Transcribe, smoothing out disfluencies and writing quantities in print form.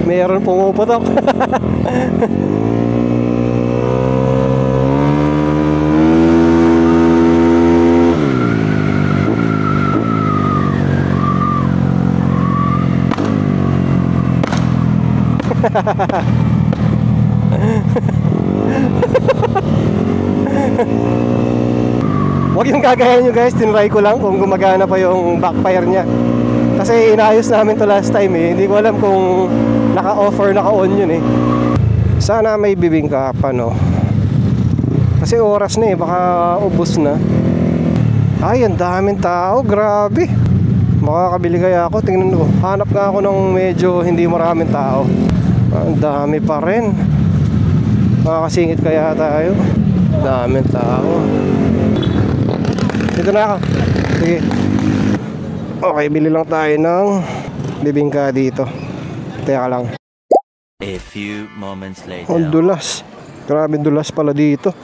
Meron pumuputok. Huwag yung gagayahin nyo guys, tinry ko lang kung gumagana pa yung backfire nya. Kasi inayos namin to last time eh. Hindi ko alam kung naka-off or naka-on yun eh. Sana may bibingka pa no. Kasi oras na eh, baka ubos na. Ay, ang daming tao, grabe. Makakabili kaya ako, tingnan ko. Hanap nga ako ng medyo hindi maraming tao. Ang dami pa rin. Makakasingit kaya tayo. Daming tao. Dito na ako. Sige. Okay, bili lang tayo ng bibingka dito. Teka lang. A few moments later. Ang dulas. Grabe dulas pala dito.